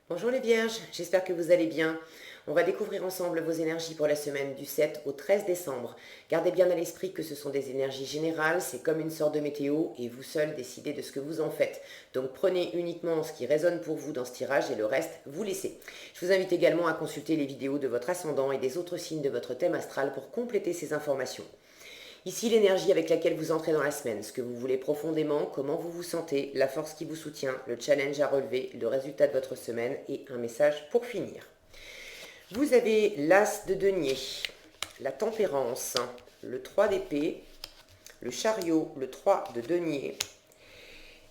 Bonjour les Vierges, j'espère que vous allez bien. On va découvrir ensemble vos énergies pour la semaine du 7 au 13 décembre. Gardez bien à l'esprit que ce sont des énergies générales, c'est comme une sorte de météo et vous seul décidez de ce que vous en faites. Donc prenez uniquement ce qui résonne pour vous dans ce tirage et le reste, vous laissez. Je vous invite également à consulter les vidéos de votre ascendant et des autres signes de votre thème astral pour compléter ces informations. Ici l'énergie avec laquelle vous entrez dans la semaine, ce que vous voulez profondément, comment vous vous sentez, la force qui vous soutient, le challenge à relever, le résultat de votre semaine et un message pour finir. Vous avez l'As de denier, la tempérance, le 3 d'épée, le chariot, le 3 de denier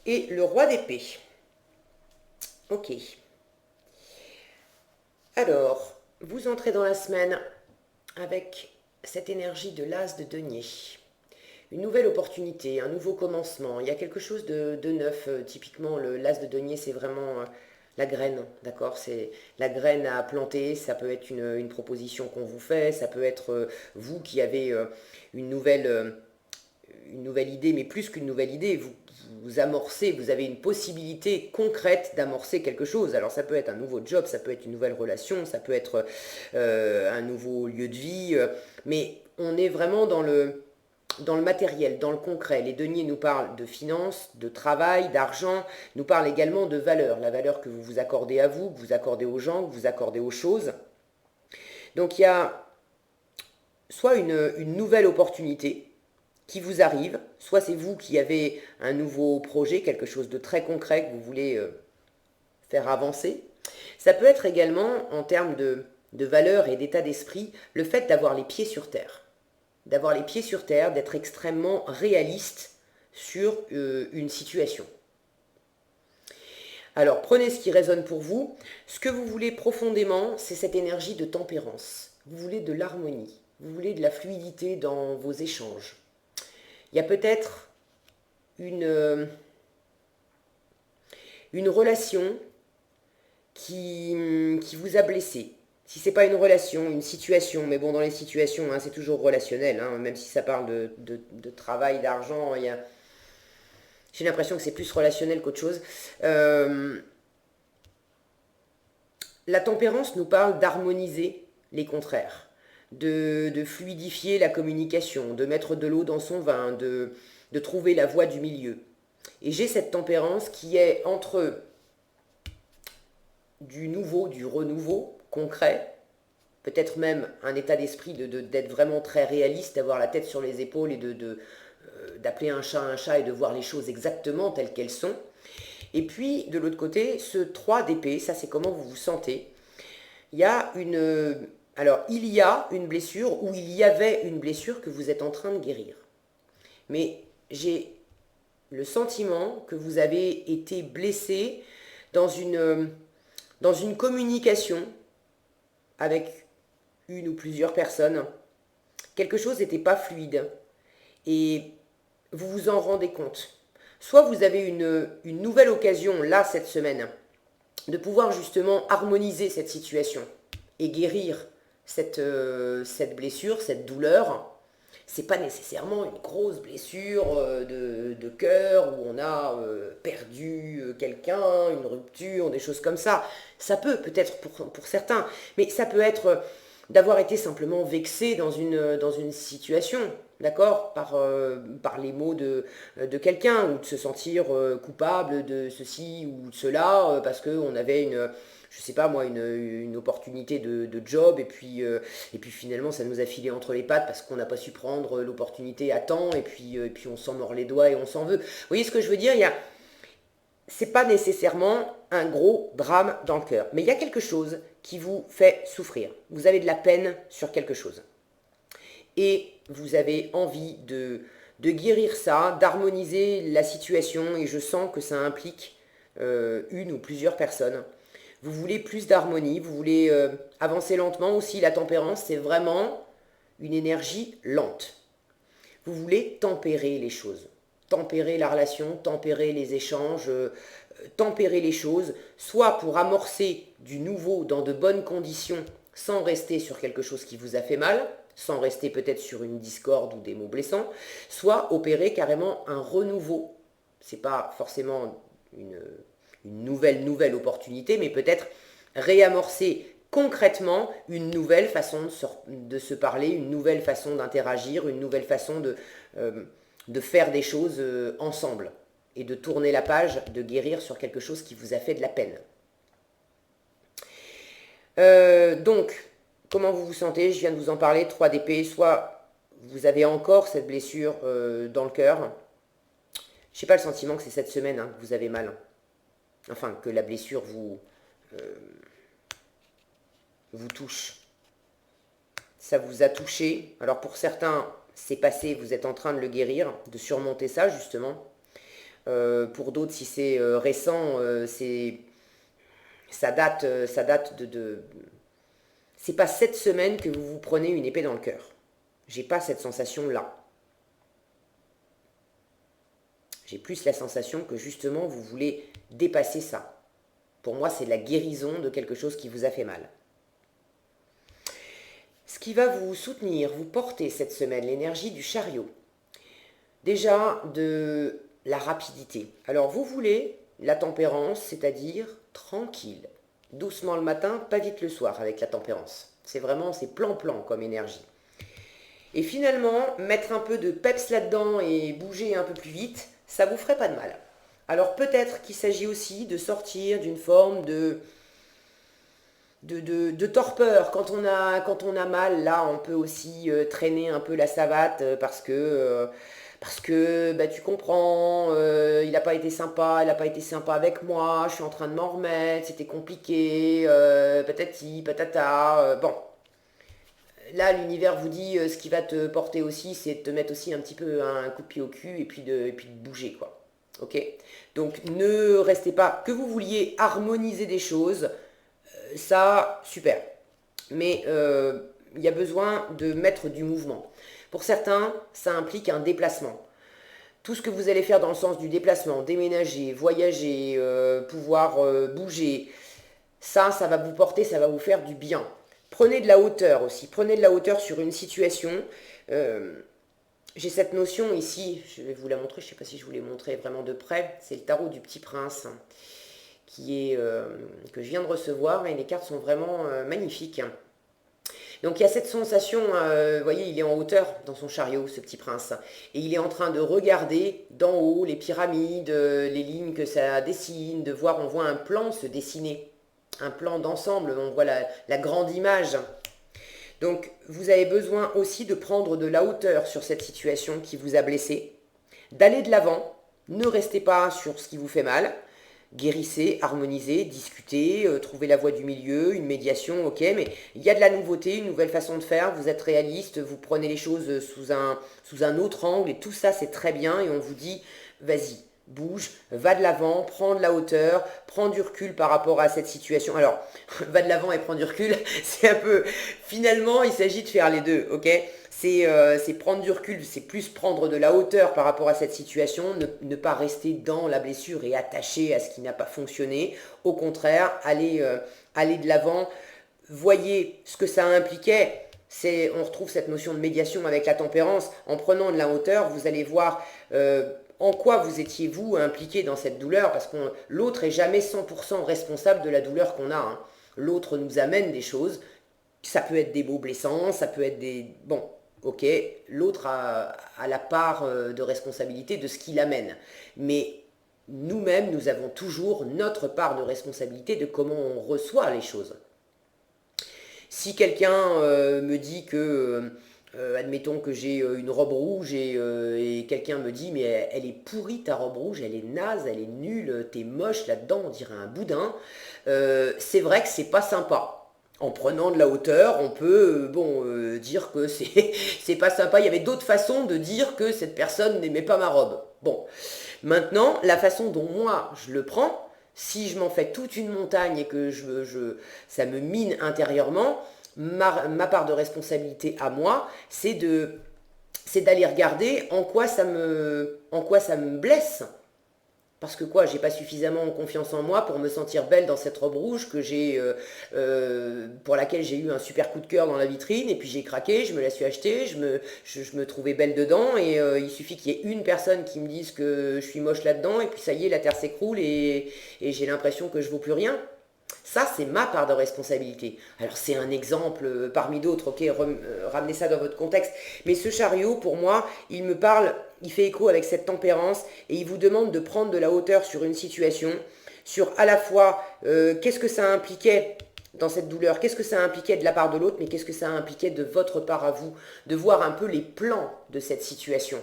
et le roi d'épée. Ok. Alors, vous entrez dans la semaine avec cette énergie de l'As de denier. Une nouvelle opportunité, un nouveau commencement. Il y a quelque chose de neuf. Typiquement, l'As de denier, c'est vraiment la graine, d'accord? C'est la graine à planter. Ça peut être une proposition qu'on vous fait. Ça peut être vous qui avez une nouvelle idée, mais plus qu'une nouvelle idée. Vous amorcez, vous avez une possibilité concrète d'amorcer quelque chose. Alors ça peut être un nouveau job, ça peut être une nouvelle relation, ça peut être un nouveau lieu de vie, mais on est vraiment dans le matériel, dans le concret. Les deniers nous parlent de finances, de travail, d'argent, nous parlent également de valeur, la valeur que vous vous accordez à vous, que vous accordez aux gens, que vous accordez aux choses. Donc il y a soit une nouvelle opportunité qui vous arrive, soit c'est vous qui avez un nouveau projet, quelque chose de très concret que vous voulez faire avancer. Ça peut être également, en termes de valeur et d'état d'esprit, le fait d'avoir les pieds sur terre. D'avoir les pieds sur terre, d'être extrêmement réaliste sur une situation. Alors prenez ce qui résonne pour vous. Ce que vous voulez profondément, c'est cette énergie de tempérance. Vous voulez de l'harmonie, vous voulez de la fluidité dans vos échanges. Il y a peut-être une relation qui vous a blessé. Si c'est pas une relation, une situation, mais bon, dans les situations, hein, c'est toujours relationnel, hein, même si ça parle de travail, d'argent, j'ai l'impression que c'est plus relationnel qu'autre chose. La tempérance nous parle d'harmoniser les contraires, de fluidifier la communication, de mettre de l'eau dans son vin, de trouver la voie du milieu. Et j'ai cette tempérance qui est entre du nouveau, du renouveau concret, peut-être même un état d'esprit d'être vraiment très réaliste, d'avoir la tête sur les épaules et d'appeler un chat et de voir les choses exactement telles qu'elles sont. Et puis, de l'autre côté, ce 3 d'épée, ça c'est comment vous vous sentez. Il y a il y a une blessure, ou il y avait une blessure que vous êtes en train de guérir. Mais j'ai le sentiment que vous avez été blessé dans une communication avec une ou plusieurs personnes. Quelque chose n'était pas fluide. Et vous vous en rendez compte. Soit vous avez une nouvelle occasion, là, cette semaine, de pouvoir justement harmoniser cette situation et guérir cette blessure, cette douleur. C'est pas nécessairement une grosse blessure de cœur où on a perdu quelqu'un, une rupture, des choses comme ça. Ça peut peut-être pour certains, mais ça peut être d'avoir été simplement vexé dans une situation, d'accord, par les mots de quelqu'un, ou de se sentir coupable de ceci ou de cela, parce qu'on avait je sais pas moi, une opportunité de job, et puis finalement ça nous a filé entre les pattes parce qu'on n'a pas su prendre l'opportunité à temps, et puis on s'en mord les doigts et on s'en veut. Vous voyez ce que je veux dire? C'est pas nécessairement un gros drame dans le cœur, mais il y a quelque chose qui vous fait souffrir. Vous avez de la peine sur quelque chose. Et vous avez envie de guérir ça, d'harmoniser la situation, et je sens que ça implique une ou plusieurs personnes. Vous voulez plus d'harmonie, vous voulez avancer lentement aussi. La tempérance, c'est vraiment une énergie lente. Vous voulez tempérer les choses, tempérer la relation, tempérer les échanges, tempérer les choses, soit pour amorcer du nouveau dans de bonnes conditions, sans rester sur quelque chose qui vous a fait mal, sans rester peut-être sur une discorde ou des mots blessants, soit opérer carrément un renouveau. C'est pas forcément une nouvelle opportunité, mais peut-être réamorcer concrètement une nouvelle façon de se parler, une nouvelle façon d'interagir, une nouvelle façon de faire des choses ensemble et de tourner la page, de guérir sur quelque chose qui vous a fait de la peine. Donc, comment vous vous sentez? Je viens de vous en parler, 3 d'épée, soit vous avez encore cette blessure dans le cœur. Je n'ai pas le sentiment que c'est cette semaine que vous avez mal. Enfin, que la blessure vous touche. Ça vous a touché. Alors pour certains, c'est passé, vous êtes en train de le guérir, de surmonter ça justement. Pour d'autres, si c'est récent, ça date de... C'est pas cette semaine que vous vous prenez une épée dans le cœur. J'ai pas cette sensation-là. J'ai plus la sensation que justement vous voulez dépasser ça. Pour moi, c'est la guérison de quelque chose qui vous a fait mal. Ce qui va vous soutenir, vous porter cette semaine, l'énergie du chariot. Déjà, de la rapidité. Alors, vous voulez la tempérance, c'est-à-dire tranquille. Doucement le matin, pas vite le soir avec la tempérance. C'est vraiment, c'est plan-plan comme énergie. Et finalement, mettre un peu de peps là-dedans et bouger un peu plus vite, ça vous ferait pas de mal. Alors peut-être qu'il s'agit aussi de sortir d'une forme de torpeur. Quand on a mal, là, on peut aussi traîner un peu la savate parce que bah, tu comprends, il n'a pas été sympa, elle n'a pas été sympa avec moi, je suis en train de m'en remettre, c'était compliqué, patati, patata, bon. Là, l'univers vous dit, ce qui va te porter aussi, c'est de te mettre aussi un petit peu un coup de pied au cul et puis de bouger, quoi. Ok? Donc, ne restez pas, que vous vouliez harmoniser des choses, ça, super. Mais il y a besoin de mettre du mouvement. Pour certains, ça implique un déplacement. Tout ce que vous allez faire dans le sens du déplacement, déménager, voyager, pouvoir bouger, ça va vous porter, ça va vous faire du bien. Prenez de la hauteur aussi, prenez de la hauteur sur une situation. J'ai cette notion ici, je vais vous la montrer, je ne sais pas si je vous l'ai montré vraiment de près, c'est le tarot du Petit Prince qui est, que je viens de recevoir et les cartes sont vraiment magnifiques. Donc il y a cette sensation, vous voyez, il est en hauteur dans son chariot, ce Petit Prince, et il est en train de regarder d'en haut les pyramides, les lignes que ça dessine, on voit un plan se dessiner, un plan d'ensemble, on voit la grande image. Donc vous avez besoin aussi de prendre de la hauteur sur cette situation qui vous a blessé, d'aller de l'avant, ne restez pas sur ce qui vous fait mal, guérissez, harmonisez, discutez, trouvez la voie du milieu, une médiation, ok, mais il y a de la nouveauté, une nouvelle façon de faire, vous êtes réaliste, vous prenez les choses sous un autre angle, et tout ça c'est très bien, et on vous dit, vas-y, bouge, va de l'avant, prends de la hauteur, prends du recul par rapport à cette situation. Alors, va de l'avant et prends du recul, c'est un peu... Finalement, il s'agit de faire les deux, ok? C'est prendre du recul, c'est plus prendre de la hauteur par rapport à cette situation, ne pas rester dans la blessure et attaché à ce qui n'a pas fonctionné. Au contraire, aller de l'avant, voyez ce que ça impliquait. On retrouve cette notion de médiation avec la tempérance. En prenant de la hauteur, vous allez voir en quoi vous étiez, vous, impliqué dans cette douleur, parce que l'autre est jamais 100% responsable de la douleur qu'on a. Hein. L'autre nous amène des choses. Ça peut être des mots blessants, ça peut être des... Bon, ok, l'autre a la part de responsabilité de ce qu'il amène. Mais nous-mêmes, nous avons toujours notre part de responsabilité de comment on reçoit les choses. Si quelqu'un me dit que, admettons que j'ai une robe rouge et quelqu'un me dit mais elle est pourrie ta robe rouge, elle est naze, elle est nulle, t'es moche là-dedans, on dirait un boudin, c'est vrai que c'est pas sympa. En prenant de la hauteur, on peut dire que c'est pas sympa. Il y avait d'autres façons de dire que cette personne n'aimait pas ma robe. Bon, maintenant, la façon dont moi je le prends, si je m'en fais toute une montagne et que ça me mine intérieurement, ma part de responsabilité à moi, c'est d'aller regarder en quoi ça me blesse. Parce que quoi, j'ai pas suffisamment confiance en moi pour me sentir belle dans cette robe rouge pour laquelle j'ai eu un super coup de cœur dans la vitrine, et puis j'ai craqué, je me la suis achetée, je me trouvais belle dedans, et il suffit qu'il y ait une personne qui me dise que je suis moche là-dedans, et puis ça y est, la terre s'écroule, et j'ai l'impression que je vaux plus rien. Ça, c'est ma part de responsabilité. Alors, c'est un exemple parmi d'autres, ok, ramenez ça dans votre contexte. Mais ce chariot, pour moi, il me parle, il fait écho avec cette tempérance et il vous demande de prendre de la hauteur sur une situation, sur à la fois qu'est-ce que ça impliquait dans cette douleur, qu'est-ce que ça impliquait de la part de l'autre, mais qu'est-ce que ça impliquait de votre part à vous, de voir un peu les plans de cette situation.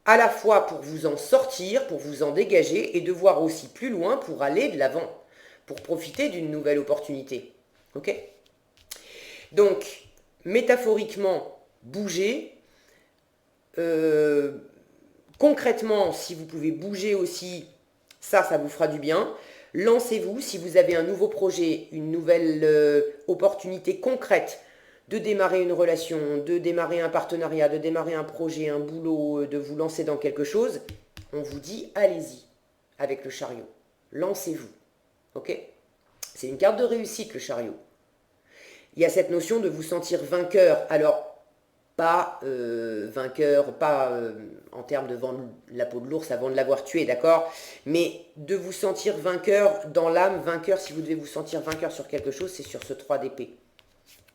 À la fois pour vous en sortir, pour vous en dégager, et de voir aussi plus loin pour aller de l'avant, pour profiter d'une nouvelle opportunité. Ok? Donc, métaphoriquement, bougez. Concrètement, si vous pouvez bouger aussi, ça vous fera du bien. Lancez-vous si vous avez un nouveau projet, une nouvelle opportunité concrète de démarrer une relation, de démarrer un partenariat, de démarrer un projet, un boulot, de vous lancer dans quelque chose. On vous dit allez-y avec le chariot. Lancez-vous. Ok? C'est une carte de réussite, le chariot. Il y a cette notion de vous sentir vainqueur. Alors, pas vainqueur, pas en termes de vendre la peau de l'ours avant de l'avoir tué, d'accord? Mais de vous sentir vainqueur dans l'âme, vainqueur, si vous devez vous sentir vainqueur sur quelque chose, c'est sur ce 3 d'épée.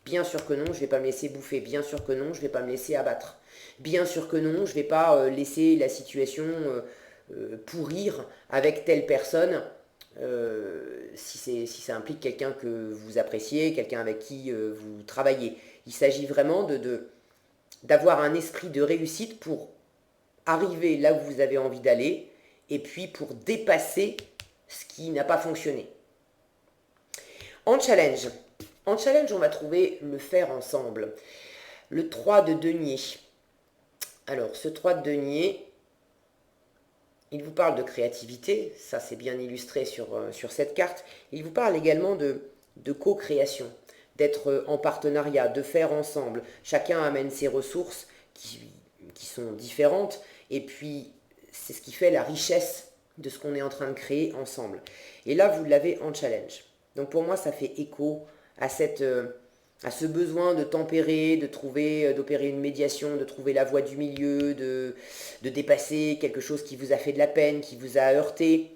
Bien sûr que non, je ne vais pas me laisser bouffer. Bien sûr que non, je ne vais pas me laisser abattre. Bien sûr que non, je ne vais pas laisser la situation pourrir avec telle personne. Si ça implique quelqu'un que vous appréciez, quelqu'un avec qui vous travaillez. Il s'agit vraiment d'avoir un esprit de réussite pour arriver là où vous avez envie d'aller et puis pour dépasser ce qui n'a pas fonctionné. En challenge, on va trouver le faire ensemble. Le 3 de denier. Alors, ce 3 de denier, il vous parle de créativité, ça c'est bien illustré sur cette carte. Il vous parle également de co-création, d'être en partenariat, de faire ensemble. Chacun amène ses ressources qui sont différentes et puis c'est ce qui fait la richesse de ce qu'on est en train de créer ensemble. Et là, vous l'avez en challenge. Donc pour moi, ça fait écho à ce besoin de tempérer, d'opérer une médiation, de trouver la voie du milieu, de dépasser quelque chose qui vous a fait de la peine, qui vous a heurté.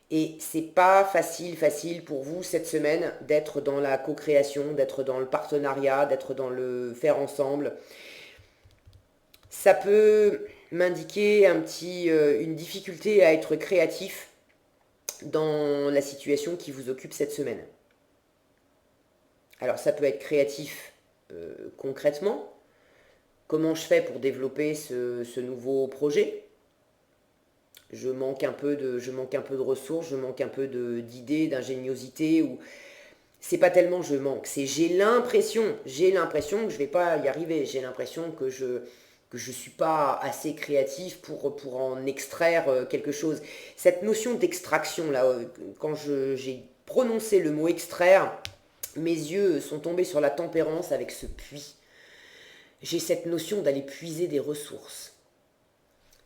Et c'est pas facile pour vous cette semaine d'être dans la co-création, d'être dans le partenariat, d'être dans le faire ensemble. Ça peut m'indiquer une difficulté à être créatif dans la situation qui vous occupe cette semaine. Alors ça peut être créatif concrètement. Comment je fais pour développer ce nouveau projet ? Je manque un peu de ressources, je manque un peu d'idées, d'ingéniosité. Ou c'est pas tellement je manque, c'est j'ai l'impression que je vais pas y arriver. J'ai l'impression que je suis pas assez créatif pour en extraire quelque chose. Cette notion d'extraction là, quand j'ai prononcé le mot extraire, mes yeux sont tombés sur la tempérance avec ce puits. J'ai cette notion d'aller puiser des ressources,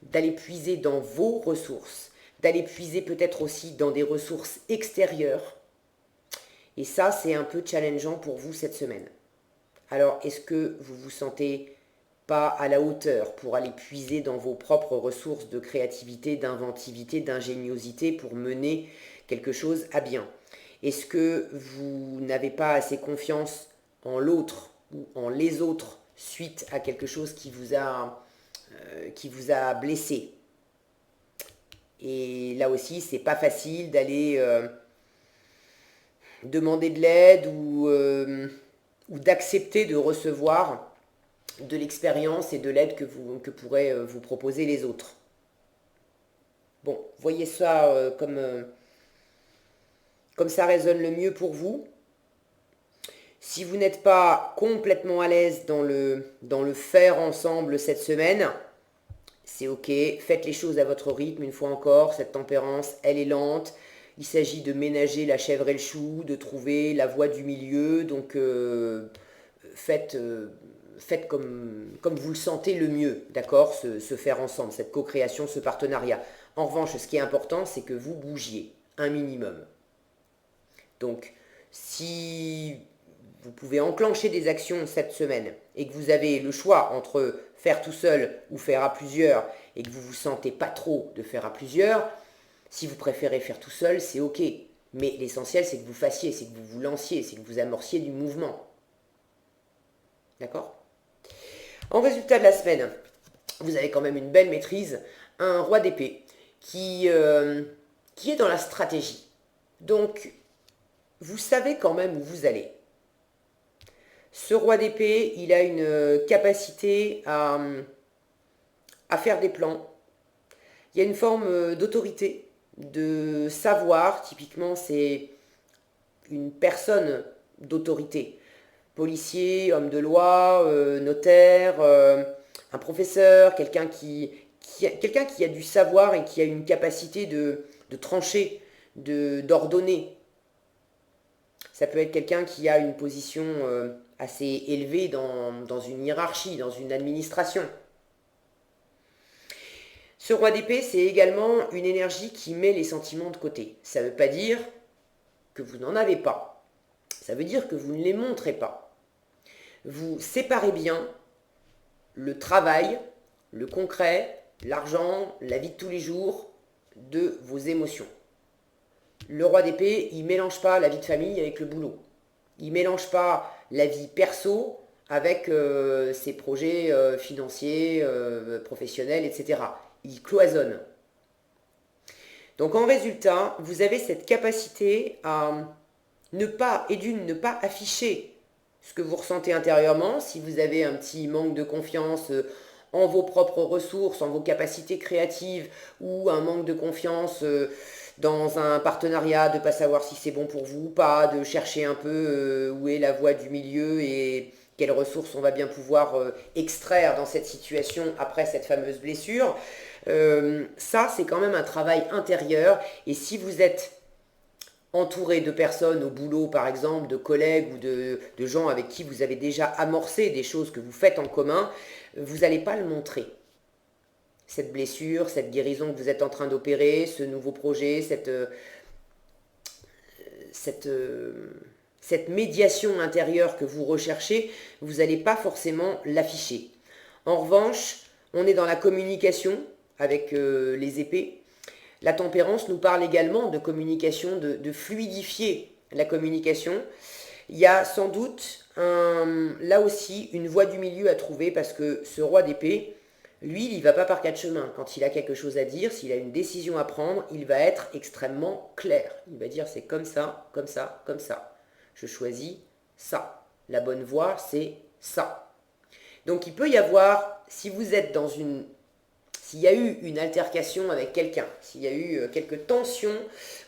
d'aller puiser dans vos ressources, d'aller puiser peut-être aussi dans des ressources extérieures. Et ça, c'est un peu challengeant pour vous cette semaine. Alors, est-ce que vous vous sentez pas à la hauteur pour aller puiser dans vos propres ressources de créativité, d'inventivité, d'ingéniosité pour mener quelque chose à bien ? Est-ce que vous n'avez pas assez confiance en l'autre ou en les autres suite à quelque chose qui vous a blessé ? Et là aussi, c'est pas facile d'aller demander de l'aide ou d'accepter de recevoir de l'expérience et de l'aide que pourraient vous proposer les autres. Bon, voyez ça comme ça résonne le mieux pour vous. Si vous n'êtes pas complètement à l'aise dans le faire ensemble cette semaine, c'est ok, faites les choses à votre rythme une fois encore, cette tempérance, elle est lente. Il s'agit de ménager la chèvre et le chou, de trouver la voie du milieu, donc faites comme vous le sentez le mieux, d'accord, se faire ensemble, cette co-création, ce partenariat. En revanche, ce qui est important, c'est que vous bougiez un minimum. Donc, si vous pouvez enclencher des actions cette semaine et que vous avez le choix entre faire tout seul ou faire à plusieurs et que vous ne vous sentez pas trop de faire à plusieurs, si vous préférez faire tout seul, c'est ok. Mais l'essentiel, c'est que vous fassiez, c'est que vous vous lanciez, c'est que vous amorciez du mouvement. D'accord? En résultat de la semaine, vous avez quand même une belle maîtrise, un roi d'épée qui est dans la stratégie. Donc, vous savez quand même où vous allez. Ce roi d'épée, il a une capacité à faire des plans. Il y a une forme d'autorité, de savoir. Typiquement, c'est une personne d'autorité. Policier, homme de loi, notaire, un professeur, quelqu'un qui a du savoir et qui a une capacité de trancher, d'ordonner. Ça peut être quelqu'un qui a une position assez élevée dans une hiérarchie, dans une administration. Ce roi d'épée, c'est également une énergie qui met les sentiments de côté. Ça ne veut pas dire que vous n'en avez pas. Ça veut dire que vous ne les montrez pas. Vous séparez bien le travail, le concret, l'argent, la vie de tous les jours de vos émotions. Le roi d'épée, il ne mélange pas la vie de famille avec le boulot. Il ne mélange pas la vie perso avec ses projets financiers, professionnels, etc. Il cloisonne. Donc en résultat, vous avez cette capacité à ne pas afficher ce que vous ressentez intérieurement. Si vous avez un petit manque de confiance en vos propres ressources, en vos capacités créatives, ou un manque de confiance dans un partenariat, de ne pas savoir si c'est bon pour vous ou pas, de chercher un peu où est la voie du milieu et quelles ressources on va bien pouvoir extraire dans cette situation après cette fameuse blessure. Ça, c'est quand même un travail intérieur. Et si vous êtes entouré de personnes au boulot, par exemple, de collègues ou de gens avec qui vous avez déjà amorcé des choses que vous faites en commun, vous n'allez pas le montrer. Cette blessure, cette guérison que vous êtes en train d'opérer, ce nouveau projet, cette médiation intérieure que vous recherchez, vous n'allez pas forcément l'afficher. En revanche, on est dans la communication avec les épées. La tempérance nous parle également de communication, de fluidifier la communication. Il y a sans doute là aussi une voie du milieu à trouver parce que ce roi d'épée, lui, il ne va pas par quatre chemins. Quand il a quelque chose à dire, s'il a une décision à prendre, il va être extrêmement clair. Il va dire c'est comme ça, comme ça, comme ça. Je choisis ça. La bonne voie, c'est ça. Donc il peut y avoir, si vous êtes dans s'il y a eu une altercation avec quelqu'un, s'il y a eu quelques tensions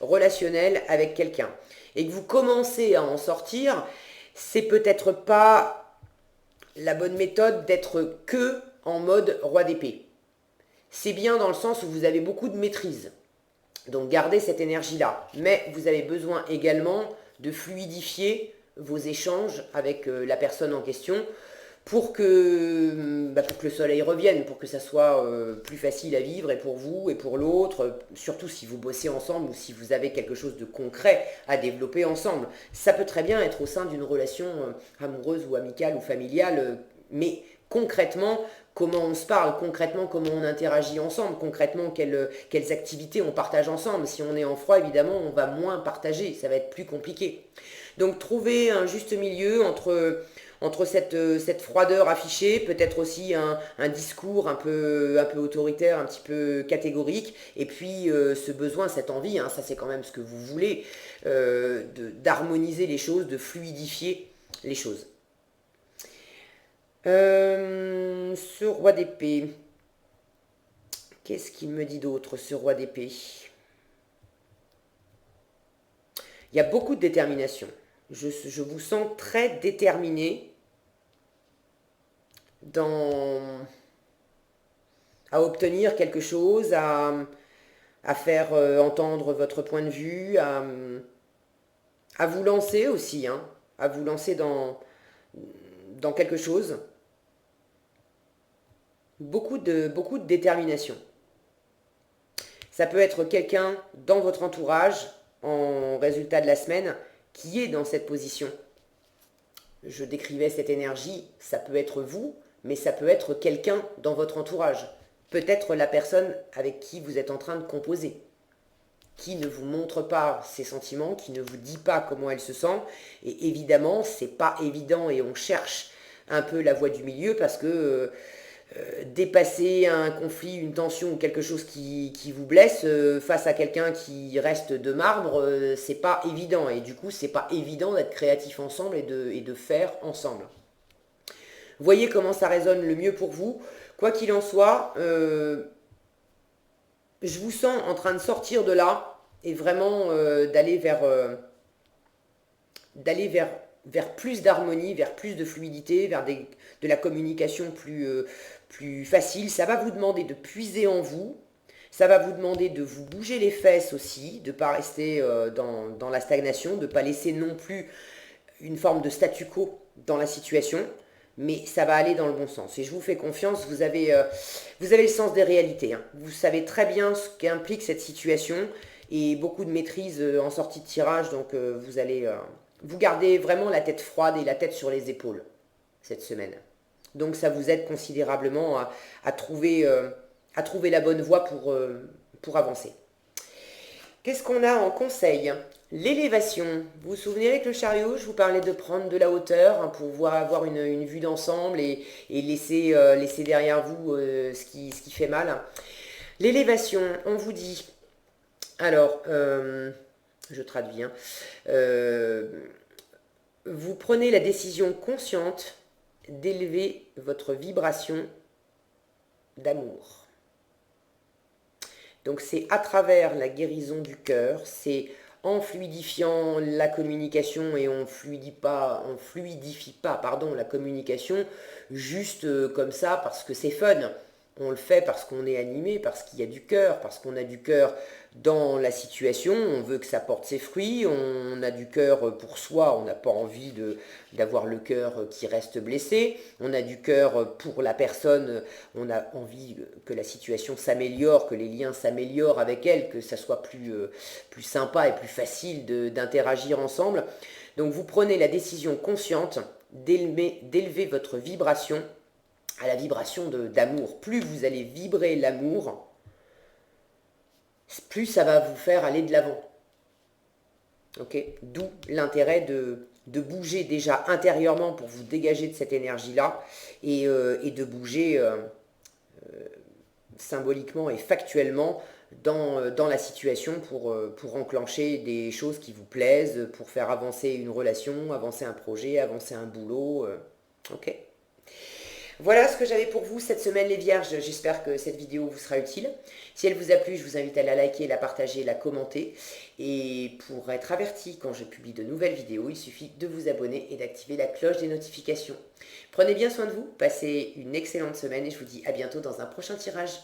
relationnelles avec quelqu'un, et que vous commencez à en sortir, c'est peut-être pas la bonne méthode d'être que en mode roi d'épée. C'est bien dans le sens où vous avez beaucoup de maîtrise. Donc gardez cette énergie-là. Mais vous avez besoin également de fluidifier vos échanges avec la personne en question pour que le soleil revienne, pour que ça soit plus facile à vivre et pour vous et pour l'autre, surtout si vous bossez ensemble ou si vous avez quelque chose de concret à développer ensemble. Ça peut très bien être au sein d'une relation amoureuse ou amicale ou familiale, mais concrètement, comment on se parle, concrètement comment on interagit ensemble, concrètement quelles activités on partage ensemble. Si on est en froid, évidemment, on va moins partager, ça va être plus compliqué. Donc trouver un juste milieu entre cette froideur affichée, peut-être aussi un discours un peu autoritaire, un petit peu catégorique, et puis ce besoin, cette envie, ça c'est quand même ce que vous voulez, d'harmoniser les choses, de fluidifier les choses. Ce roi d'épée, qu'est-ce qu'il me dit d'autre, ce roi d'épée? Il y a beaucoup de détermination. Je vous sens très déterminé à obtenir quelque chose, à faire entendre votre point de vue, à vous lancer aussi, à vous lancer dans quelque chose. Beaucoup de détermination. Ça peut être quelqu'un dans votre entourage, en résultat de la semaine, qui est dans cette position. Je décrivais cette énergie, ça peut être vous, mais ça peut être quelqu'un dans votre entourage. Peut-être la personne avec qui vous êtes en train de composer. qui ne vous montre pas ses sentiments, qui ne vous dit pas comment elle se sent. Et évidemment, c'est pas évident et on cherche un peu la voie du milieu parce que dépasser un conflit, une tension ou quelque chose qui vous blesse face à quelqu'un qui reste de marbre, c'est pas évident. Et du coup, c'est pas évident d'être créatif ensemble et de faire ensemble. Voyez comment ça résonne le mieux pour vous. Quoi qu'il en soit, je vous sens en train de sortir de là et vraiment d'aller vers plus d'harmonie, vers plus de fluidité, vers de la communication plus facile. Ça va vous demander de puiser en vous. Ça va vous demander de vous bouger les fesses aussi, de ne pas rester dans la stagnation, de ne pas laisser non plus une forme de statu quo dans la situation, mais ça va aller dans le bon sens. Et je vous fais confiance, vous avez le sens des réalités. Hein. Vous savez très bien ce qu'implique cette situation et beaucoup de maîtrise en sortie de tirage, donc vous allez vous gardez vraiment la tête froide et la tête sur les épaules cette semaine. Donc ça vous aide considérablement à trouver la bonne voie pour avancer. Qu'est-ce qu'on a en conseil? L'élévation. Vous vous souvenez avec le chariot, je vous parlais de prendre de la hauteur pour pouvoir avoir une vue d'ensemble et laisser derrière vous ce qui fait mal. L'élévation, on vous dit, alors, je traduis, hein, vous prenez la décision consciente d'élever votre vibration d'amour. Donc c'est à travers la guérison du cœur, c'est en fluidifiant la communication et on fluidifie pas la communication juste comme ça parce que c'est fun. On le fait parce qu'on est animé, parce qu'il y a du cœur, parce qu'on a du cœur dans la situation, on veut que ça porte ses fruits, on a du cœur pour soi, on n'a pas envie d'avoir le cœur qui reste blessé, on a du cœur pour la personne, on a envie que la situation s'améliore, que les liens s'améliorent avec elle, que ça soit plus sympa et plus facile d'interagir ensemble. Donc vous prenez la décision consciente d'élever votre vibration à la vibration d'amour. Plus vous allez vibrer l'amour, plus ça va vous faire aller de l'avant. Okay. D'où l'intérêt de bouger déjà intérieurement pour vous dégager de cette énergie-là et de bouger symboliquement et factuellement dans la situation pour enclencher des choses qui vous plaisent, pour faire avancer une relation, avancer un projet, avancer un boulot. Ok. Voilà ce que j'avais pour vous cette semaine les vierges, j'espère que cette vidéo vous sera utile. Si elle vous a plu, je vous invite à la liker, la partager, la commenter. Et pour être averti quand je publie de nouvelles vidéos, il suffit de vous abonner et d'activer la cloche des notifications. Prenez bien soin de vous, passez une excellente semaine et je vous dis à bientôt dans un prochain tirage.